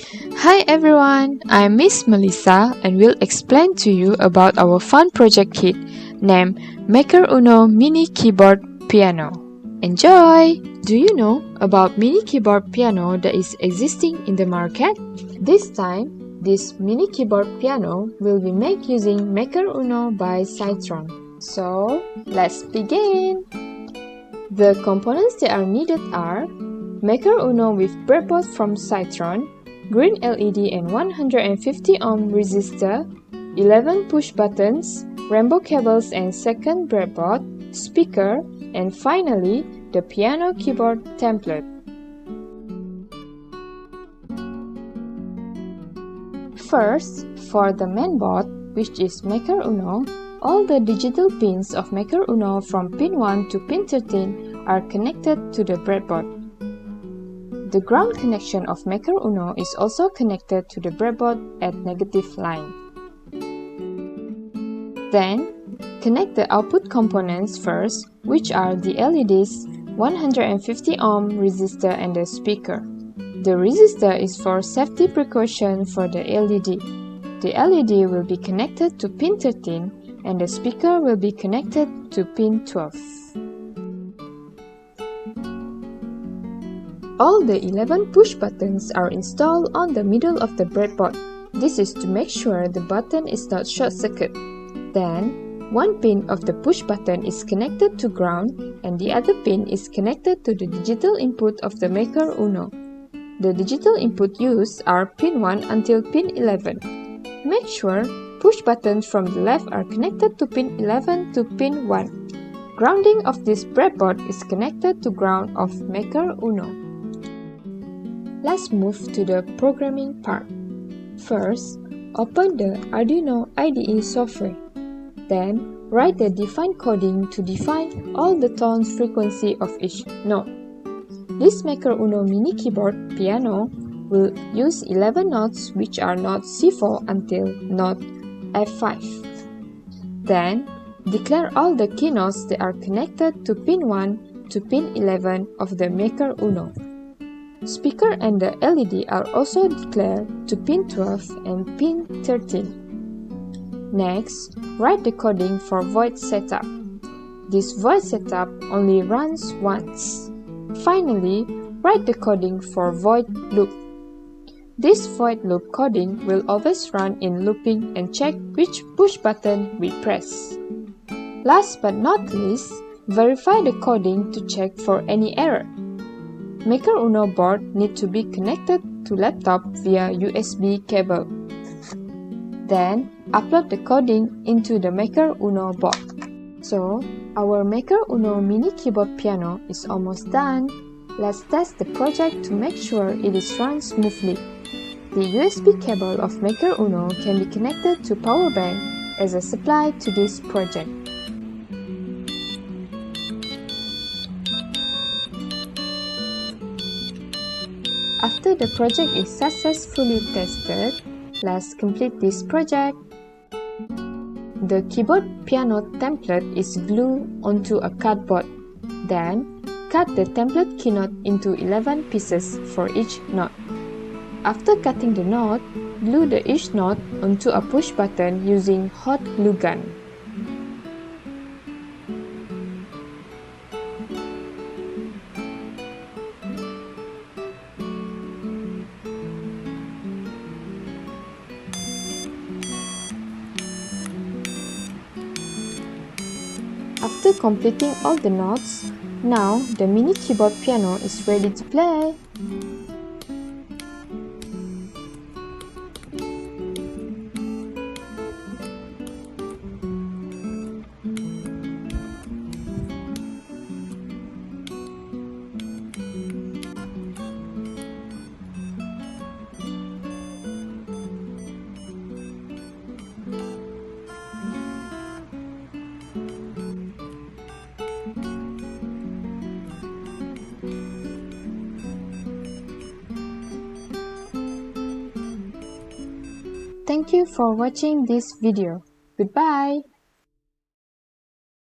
Hi everyone, I'm Miss Melissa and will explain to you about our fun project kit named Maker Uno Mini Keyboard Piano. Enjoy! Do you know about mini keyboard piano that is existing in the market? This time, this mini keyboard piano will be made using Maker Uno by Cytron. So, let's begin! The components that are needed are Maker Uno with breadboard from Cytron, green LED and 150 ohm resistor, 11 push buttons, rainbow cables and second breadboard, speaker, and finally, the piano keyboard template. First, for the mainboard, which is Maker Uno, all the digital pins of Maker Uno from pin 1 to pin 13 are connected to the breadboard. The ground connection of Maker Uno is also connected to the breadboard at negative line. Then, connect the output components first, which are the LEDs, 150 ohm resistor and the speaker. The resistor is for safety precaution for the LED. The LED will be connected to pin 13 and the speaker will be connected to pin 12. All the 11 push buttons are installed on the middle of the breadboard. This is to make sure the button is not short-circuited. Then, one pin of the push button is connected to ground and the other pin is connected to the digital input of the Maker Uno. The digital input used are pin 1 until pin 11. Make sure push buttons from the left are connected to pin 11 to pin 1. Grounding of this breadboard is connected to ground of Maker Uno. Let's move to the programming part. First, open the Arduino IDE software. Then, write the define coding to define all the tones frequency of each note. This Maker Uno mini keyboard piano will use 11 notes which are notes C4 until note F5. Then, declare all the key notes that are connected to pin 1 to pin 11 of the Maker Uno. Speaker and the LED are also declared to pin 12 and pin 13. Next, write the coding for void setup. This void setup only runs once. Finally, write the coding for void loop. This void loop coding will always run in looping and check which push button we press. Last but not least, verify the coding to check for any error. Maker Uno board need to be connected to laptop via USB cable. Then, upload the coding into the Maker Uno board. So, our Maker Uno mini keyboard piano is almost done. Let's test the project to make sure it is run smoothly. The USB cable of Maker Uno can be connected to power bank as a supply to this project. After the project is successfully tested, let's complete this project. The keyboard piano template is glued onto a cardboard. Then, cut the template keynote into 11 pieces for each note. After cutting the knot, glue each knot onto a push button using hot glue gun. After completing all the knots, now the mini keyboard piano is ready to play. Thank you for watching this video. Goodbye.